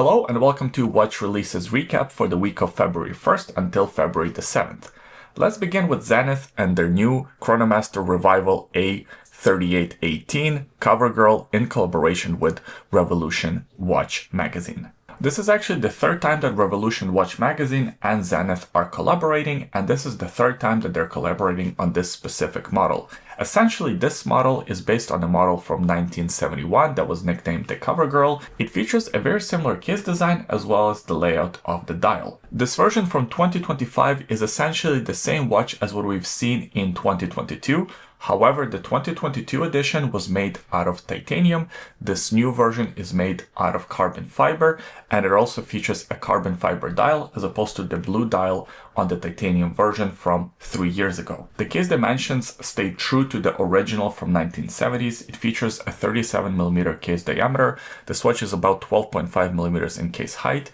Hello and welcome to Watch Releases Recap for the week of February 1st until February the 7th. Let's begin with Zenith and their new Chronomaster Revival A3818 cover girl in collaboration with Revolution Watch Magazine. This is actually the third time that Revolution Watch Magazine and Zenith are collaborating, and this is the third time that they're collaborating on this specific model. Essentially, this model is based on a model from 1971 that was nicknamed the Cover Girl. It features a very similar case design as well as the layout of the dial. This version from 2025 is essentially the same watch as what we've seen in 2022. However, the 2022 edition was made out of titanium. This new version is made out of carbon fiber, and it also features a carbon fiber dial as opposed to the blue dial on the titanium version from 3 years ago. The case dimensions stay true to the original from 1970s. It features a 37mm case diameter. The watch is about 12.5mm in case height,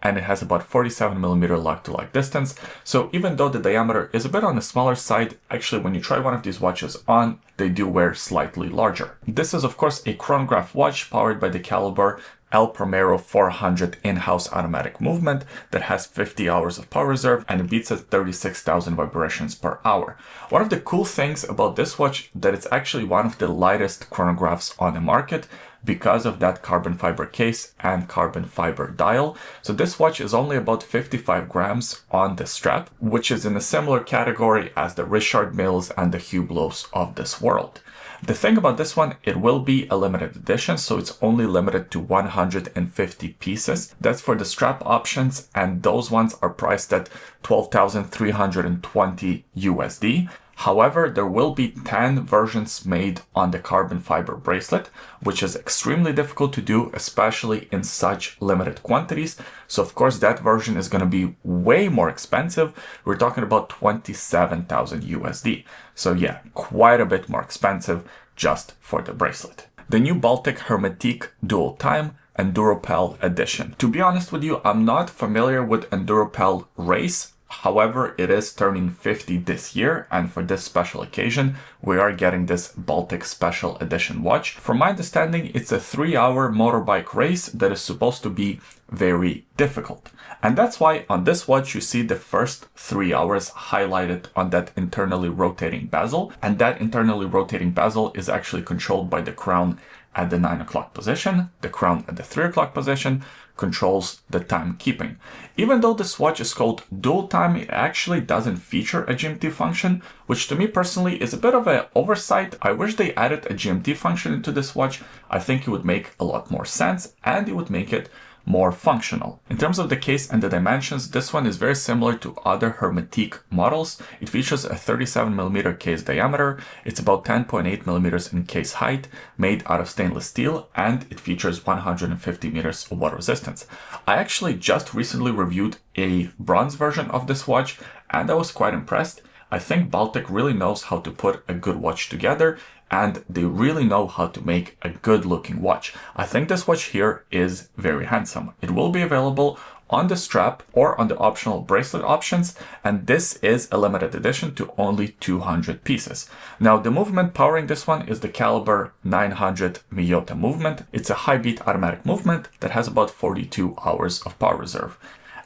and it has about 47mm lug-to-lug distance. So even though the diameter is a bit on the smaller side, actually when you try one of these watches on, they do wear slightly larger. This is of course a chronograph watch powered by the caliber El Primero 400 in-house automatic movement that has 50 hours of power reserve and it beats at 36,000 vibrations per hour. One of the cool things about this watch that it's actually one of the lightest chronographs on the market because of that carbon fiber case and carbon fiber dial. So this watch is only about 55 grams on the strap, which is in a similar category as the Richard Milles and the Hublots of this world. The thing about this one, it will be a limited edition, so it's only limited to 150 pieces. That's for the strap options, and those ones are priced at 12,320 USD. However, there will be 10 versions made on the carbon fiber bracelet, which is extremely difficult to do, especially in such limited quantities. So of course, that version is going to be way more expensive. We're talking about 27,000 USD. So yeah, quite a bit more expensive just for the bracelet. The new Baltic Hermétique Dual Time Enduropale edition. To be honest with you, I'm not familiar with Enduropale race. However, it is turning 50 this year, and for this special occasion, we are getting this Baltic Special Edition watch. From my understanding, it's a 3-hour motorbike race that is supposed to be very difficult. And that's why on this watch, you see the first 3 hours highlighted on that internally rotating bezel. And that internally rotating bezel is actually controlled by the crown at the 9 o'clock position. The crown at the 3 o'clock position controls the timekeeping. Even though this watch is called dual time, it actually doesn't feature a GMT function, which to me personally is a bit of an oversight. I wish they added a GMT function into this watch. I think it would make a lot more sense and it would make it more functional. In terms of the case and the dimensions, this one is very similar to other Hermétique models. It features a 37mm case diameter, it's about 10.8mm in case height, made out of stainless steel, and it features 150 meters of water resistance. I actually just recently reviewed a bronze version of this watch and I was quite impressed. I think Baltic really knows how to put a good watch together, and they really know how to make a good looking watch. I think this watch here is very handsome. It will be available on the strap or on the optional bracelet options, and this is a limited edition to only 200 pieces. Now, the movement powering this one is the caliber 900 Miyota movement. It's a high beat automatic movement that has about 42 hours of power reserve.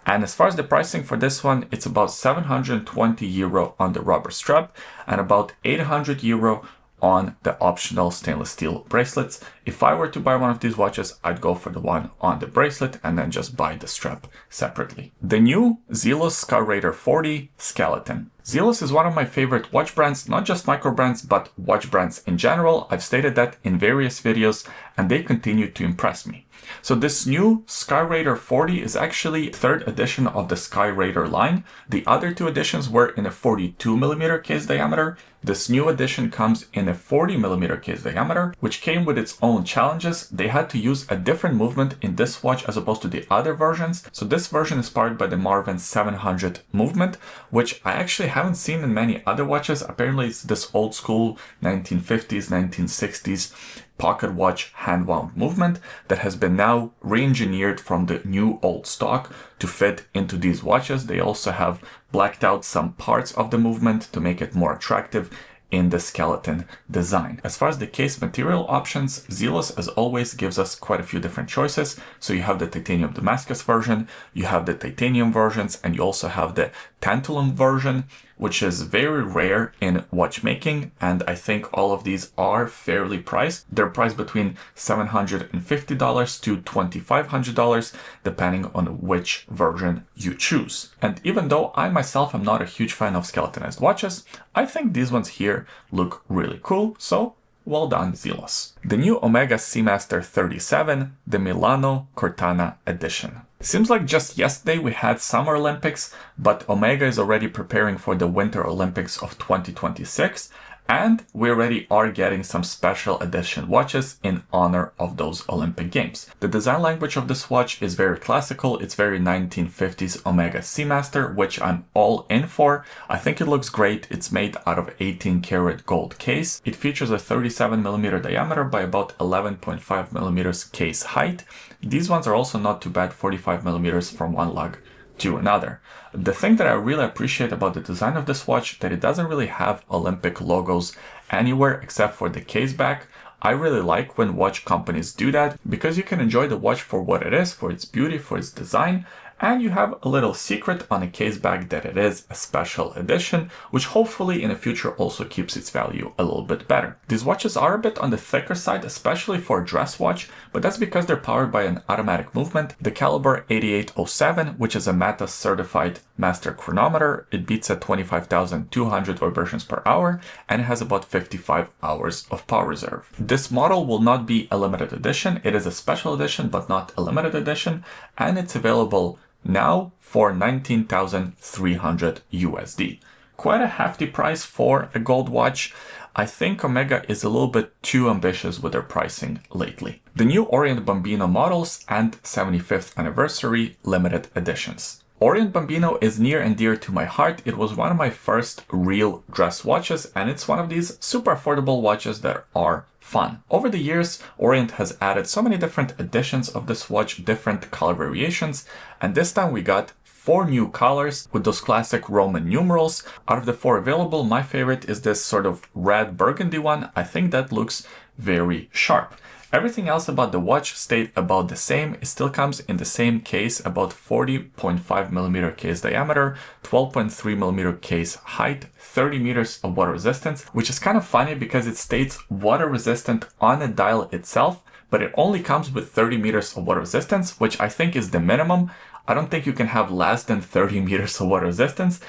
And as far as the pricing for this one, it's about 720 euro on the rubber strap and about 800 euro on the optional stainless steel bracelets. If I were to buy one of these watches, I'd go for the one on the bracelet and then just buy the strap separately. The new Zelos Skyraider 40 Skeleton. Zelos is one of my favorite watch brands, not just micro brands, but watch brands in general. I've stated that in various videos and they continue to impress me. So this new Skyraider 40 is actually third edition of the Skyraider line. The other two editions were in a 42mm case diameter. This new edition comes in a 40mm case diameter, which came with its own challenges. They had to use a different movement in this watch as opposed to the other versions. So this version is powered by the Marvin 700 movement, which I actually haven't seen in many other watches. Apparently it's this old school 1950s, 1960s pocket watch hand-wound movement that has been now re-engineered from the new old stock to fit into these watches. They also have blacked out some parts of the movement to make it more attractive in the skeleton design. As far as the case material options, Zelos as always gives us quite a few different choices. So you have the titanium Damascus version, you have the titanium versions, and you also have the tantalum version, which is very rare in watchmaking, and I think all of these are fairly priced. They're priced between $750 to $2,500, depending on which version you choose. And even though I myself am not a huge fan of skeletonized watches, I think these ones here look really cool, so well done, Zelos. The new Omega Seamaster 37, the Milano Cortina edition. Seems like just yesterday we had Summer Olympics, but Omega is already preparing for the Winter Olympics of 2026, and we already are getting some special edition watches in honor of those Olympic Games. The design language of this watch is very classical, it's very 1950s Omega Seamaster, which I'm all in for. I think it looks great. It's made out of 18 karat gold case. It features a 37mm diameter by about 11.5mm case height. These ones are also not too bad, 45mm from one lug to another. The thing that I really appreciate about the design of this watch, that it doesn't really have Olympic logos anywhere except for the case back. I really like when watch companies do that, because you can enjoy the watch for what it is, for its beauty, for its design, and you have a little secret on a case back that it is a special edition, which hopefully in the future also keeps its value a little bit better. These watches are a bit on the thicker side, especially for a dress watch, but that's because they're powered by an automatic movement. The caliber 8807, which is a MATA certified master chronometer, it beats at 25,200 vibrations per hour, and it has about 55 hours of power reserve. This model will not be a limited edition. It is a special edition, but not a limited edition, and it's available now for 19,300 USD. Quite a hefty price for a gold watch. I think Omega is a little bit too ambitious with their pricing lately. The new Orient Bambino models and 75th anniversary limited editions. Orient Bambino is near and dear to my heart. It was one of my first real dress watches, and it's one of these super affordable watches that are fun. Over the years, Orient has added so many different editions of this watch, different color variations, and this time we got 4 new colors with those classic Roman numerals. Out of the 4 available, my favorite is this sort of red burgundy one. I think that looks very sharp. Everything else about the watch stayed about the same. It still comes in the same case, about 40.5mm case diameter, 12.3mm case height, 30 meters of water resistance, which is kind of funny because it states water resistant on the dial itself, but it only comes with 30 meters of water resistance, which I think is the minimum. I don't think you can have less than 30 meters of water resistance.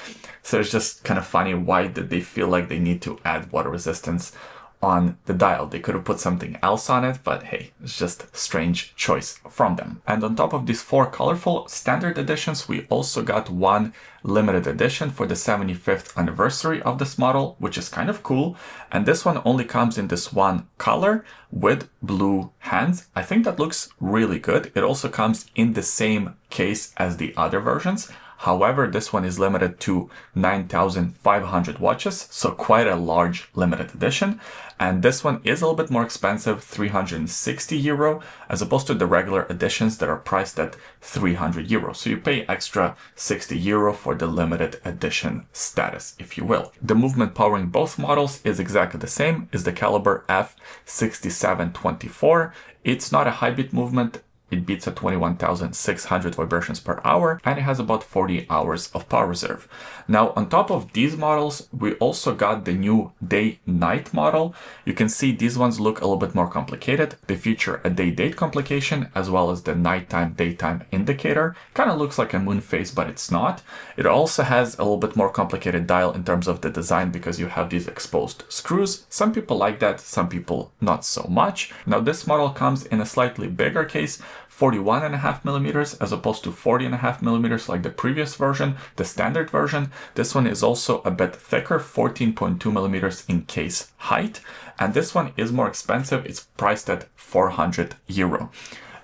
So it's just kind of funny, why did they feel like they need to add water resistance on the dial? They could have put something else on it, but hey, it's just a strange choice from them. And on top of these 4 colorful standard editions, we also got one limited edition for the 75th anniversary of this model, which is kind of cool. And this one only comes in this one color with blue hands. I think that looks really good. It also comes in the same case as the other versions. However, this one is limited to 9,500 watches, so quite a large limited edition. And this one is a little bit more expensive, 360 euro, as opposed to the regular editions that are priced at 300 euro. So you pay extra 60 euro for the limited edition status, if you will. The movement powering both models is exactly the same, is the caliber F6724. It's not a high beat movement. It beats at 21,600 vibrations per hour, and it has about 40 hours of power reserve. Now, on top of these models, we also got the new day-night model. You can see these ones look a little bit more complicated. They feature a day-date complication as well as the nighttime-daytime indicator. Kind of looks like a moon phase, but it's not. It also has a little bit more complicated dial in terms of the design because you have these exposed screws. Some people like that, some people not so much. Now, this model comes in a slightly bigger case, 41.5mm as opposed to 40.5mm like the previous version, the standard version. This one is also a bit thicker, 14.2mm in case height, and this one is more expensive. It's priced at 400 euro.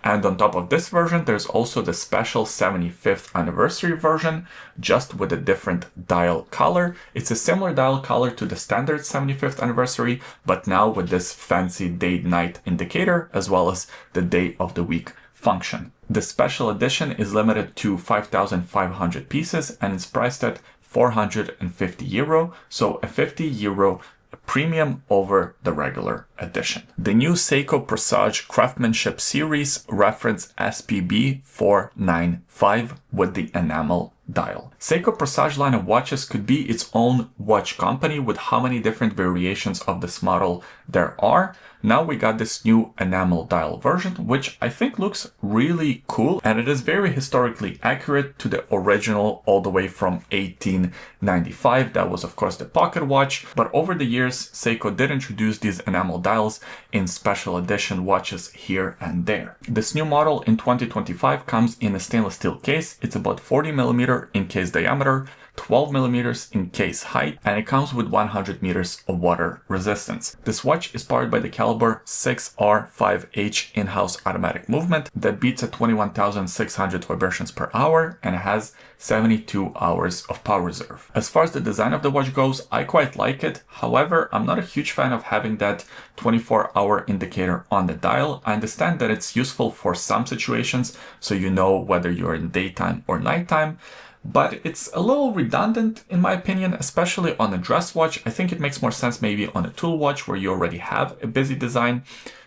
And on top of this version, there's also the special 75th anniversary version, just with a different dial color. It's a similar dial color to the standard 75th anniversary, but now with this fancy day-night indicator, as well as the day of the week function. The special edition is limited to 5,500 pieces and it's priced at 450 euro. So a 50 euro premium over the regular edition. The new Seiko Presage Craftsmanship series reference SPB 495 with the enamel dial. Seiko Presage line of watches could be its own watch company with how many different variations of this model there are. Now we got this new enamel dial version, which I think looks really cool, and it is very historically accurate to the original all the way from 1895. That was of course the pocket watch, but over the years Seiko did introduce these enamel dials in special edition watches here and there. This new model in 2025 comes in a stainless steel case. It's about 40mm in case diameter, 12mm in case height, and it comes with 100 meters of water resistance. This watch is powered by the caliber 6R5H in-house automatic movement that beats at 21,600 vibrations per hour and has 72 hours of power reserve. As far as the design of the watch goes, I quite like it. However, I'm not a huge fan of having that 24-hour indicator on the dial. I understand that it's useful for some situations, so you know whether you're in daytime or nighttime, but it's a little redundant in my opinion, especially on a dress watch. I think it makes more sense maybe on a tool watch where you already have a busy design.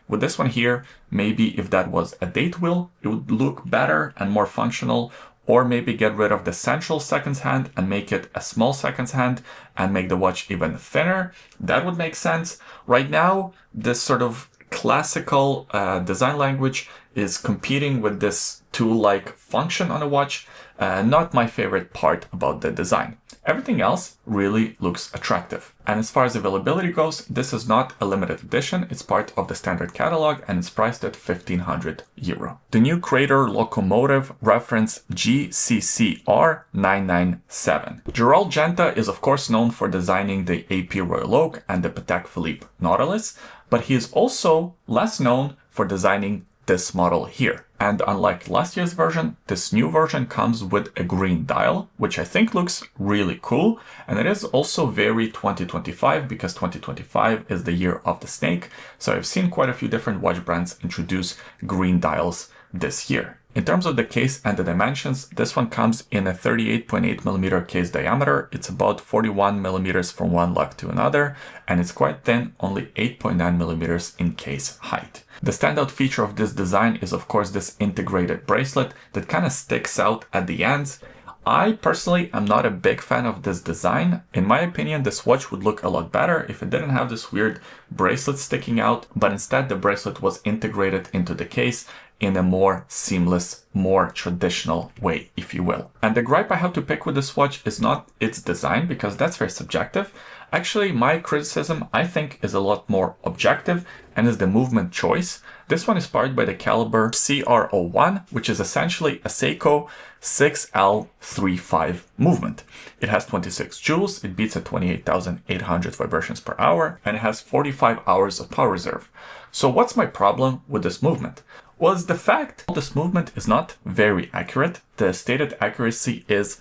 With this one here, maybe if that was a date wheel, it would look better and more functional, or maybe get rid of the central seconds hand and make it a small seconds hand and make the watch even thinner. That would make sense. Right now, this sort of classical design language is competing with this tool-like function on a watch. Not my favorite part about the design. Everything else really looks attractive. And as far as availability goes, this is not a limited edition. It's part of the standard catalog and it's priced at 1,500 euro. The new Credor Locomotive reference GCCR997. Gerald Genta is of course known for designing the AP Royal Oak and the Patek Philippe Nautilus, but he is also less known for designing this model here. And unlike last year's version, this new version comes with a green dial, which I think looks really cool. And it is also very 2025 because 2025 is the year of the snake. So I've seen quite a few different watch brands introduce green dials this year. In terms of the case and the dimensions, this one comes in a 38.8mm case diameter. It's about 41mm from one lug to another, and it's quite thin, only 8.9mm in case height. The standout feature of this design is of course this integrated bracelet that kind of sticks out at the ends. I personally am not a big fan of this design. In my opinion, this watch would look a lot better if it didn't have this weird bracelet sticking out, but instead the bracelet was integrated into the case in a more seamless, more traditional way, if you will. And the gripe I have to pick with this watch is not its design, because that's very subjective. Actually, my criticism, I think, is a lot more objective and is the movement choice. This one is powered by the caliber CR01, which is essentially a Seiko 6L35 movement. It has 26 joules, it beats at 28,800 vibrations per hour, and it has 45 hours of power reserve. So what's my problem with this movement? Well, it's the fact this movement is not very accurate. The stated accuracy is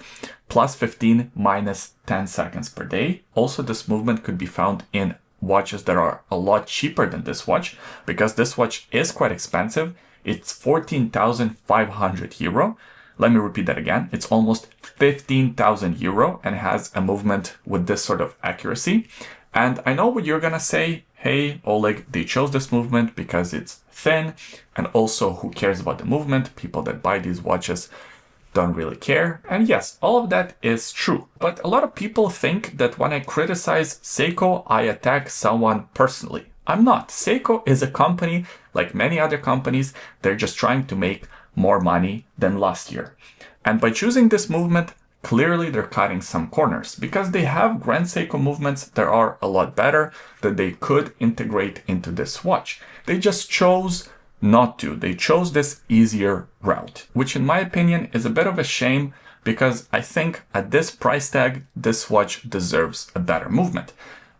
+15 -10 seconds per day. Also, this movement could be found in watches that are a lot cheaper than this watch, because this watch is quite expensive. It's 14,500 euro. Let me repeat that again. It's almost 15,000 euro and has a movement with this sort of accuracy. And I know what you're gonna say. Hey, Oleg, they chose this movement because it's thin, and also who cares about the movement? People that buy these watches don't really care. And yes, all of that is true. But a lot of people think that when I criticize Seiko, I attack someone personally. I'm not. Seiko is a company like many other companies. They're just trying to make more money than last year. And by choosing this movement, clearly they're cutting some corners, because they have Grand Seiko movements that are a lot better that they could integrate into this watch. They just chose not to. They chose this easier route, which in my opinion is a bit of a shame, because I think at this price tag, this watch deserves a better movement.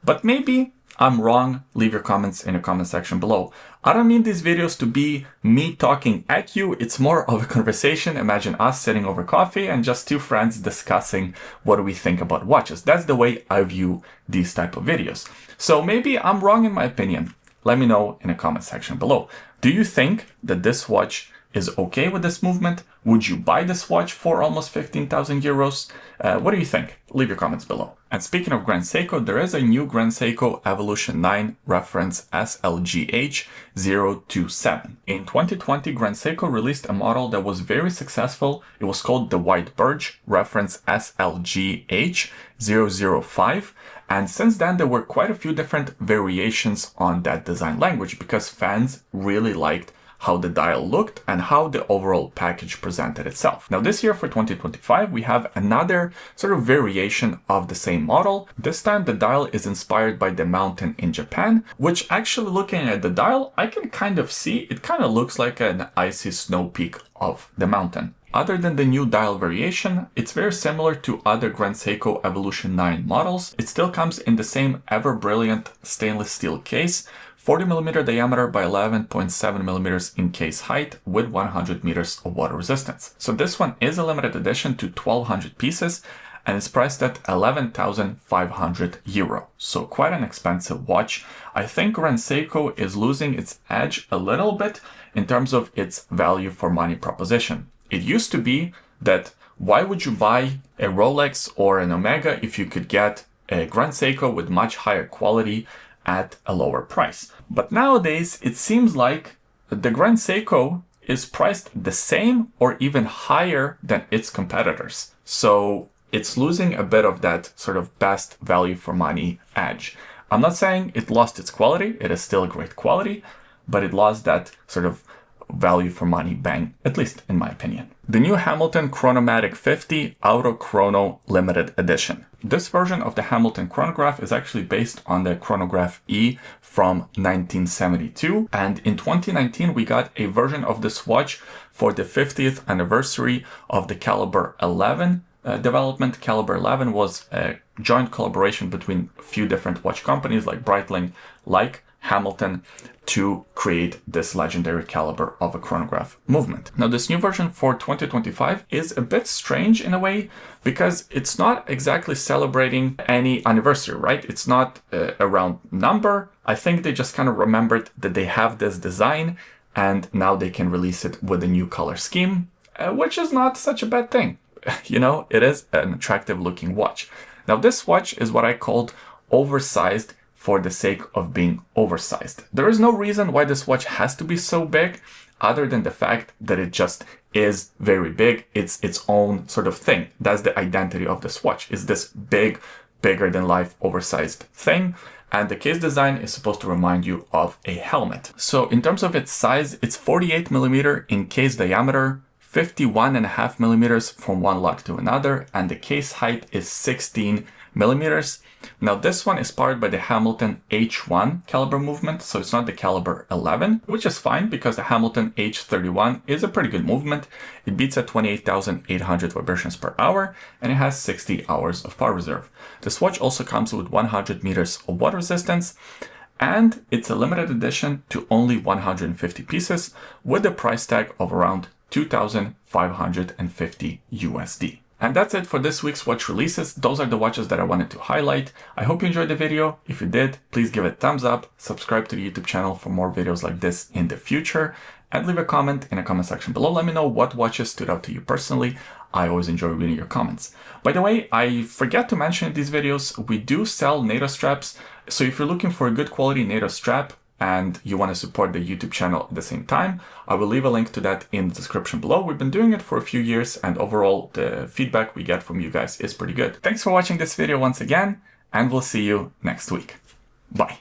But maybe I'm wrong. Leave your comments in the comment section below. I don't mean these videos to be me talking at you. It's more of a conversation. Imagine us sitting over coffee and just two friends discussing what we think about watches. That's the way I view these type of videos. So maybe I'm wrong in my opinion. Let me know in the comment section below. Do you think that this watch is okay with this movement? Would you buy this watch for almost 15,000 euros? What do you think? Leave your comments below. And speaking of Grand Seiko, there is a new Grand Seiko Evolution 9 reference SLGH027. In 2020, Grand Seiko released a model that was very successful. It was called the White Birch, reference SLGH005. And since then, there were quite a few different variations on that design language because fans really liked how the dial looked and how the overall package presented itself. Now this year for 2025, we have another sort of variation of the same model. This time the dial is inspired by the mountain in Japan, which actually looking at the dial, I can kind of see, it kind of looks like an icy snow peak of the mountain. Other than the new dial variation, it's very similar to other Grand Seiko Evolution 9 models. It still comes in the same ever brilliant stainless steel case, 40mm diameter by 11.7mm in case height with 100 meters of water resistance. So this one is a limited edition to 1200 pieces and it's priced at 11,500 euro. So quite an expensive watch. I think Grand Seiko is losing its edge a little bit in terms of its value for money proposition. It used to be that why would you buy a Rolex or an Omega if you could get a Grand Seiko with much higher quality at a lower price? But nowadays, it seems like the Grand Seiko is priced the same or even higher than its competitors. So it's losing a bit of that sort of best value for money edge. I'm not saying it lost its quality. It is still great quality, but it lost that sort of value for money bang, at least in my opinion. The new Hamilton Chrono-Matic 50 Auto Chrono Limited Edition. This version of the Hamilton chronograph is actually based on the Chronograph E from 1972. And in 2019, we got a version of this watch for the 50th anniversary of the Caliber 11 development. Caliber 11 was a joint collaboration between a few different watch companies like Breitling, like Hamilton, to create this legendary caliber of a chronograph movement. Now, this new version for 2025 is a bit strange in a way because it's not exactly celebrating any anniversary, right? It's not a round number. I think they just kind of remembered that they have this design and now they can release it with a new color scheme, which is not such a bad thing. You know, it is an attractive looking watch. Now, this watch is what I called oversized for the sake of being oversized. There is no reason why this watch has to be so big other than the fact that it just is very big. It's its own sort of thing. That's the identity of this watch, is this big, bigger than life oversized thing. And the case design is supposed to remind you of a helmet. So in terms of its size, it's 48mm in case diameter, 51.5mm from one lock to another, and the case height is 16mm. Now this one is powered by the Hamilton H1 caliber movement, so it's not the Caliber 11, which is fine because the Hamilton H31 is a pretty good movement. It beats at 28,800 vibrations per hour and it has 60 hours of power reserve. This watch also comes with 100 meters of water resistance and it's a limited edition to only 150 pieces with a price tag of around 2,550 USD. And that's it for this week's watch releases. Those are the watches that I wanted to highlight. I hope you enjoyed the video. If you did, please give it a thumbs up, subscribe to the YouTube channel for more videos like this in the future, and leave a comment in the comment section below. Let me know what watches stood out to you personally. I always enjoy reading your comments. By the way, I forget to mention in these videos, we do sell NATO straps. So if you're looking for a good quality NATO strap, and you want to support the YouTube channel at the same time, I will leave a link to that in the description below. We've been doing it for a few years and overall the feedback we get from you guys is pretty good. Thanks for watching this video once again, and we'll see you next week. Bye.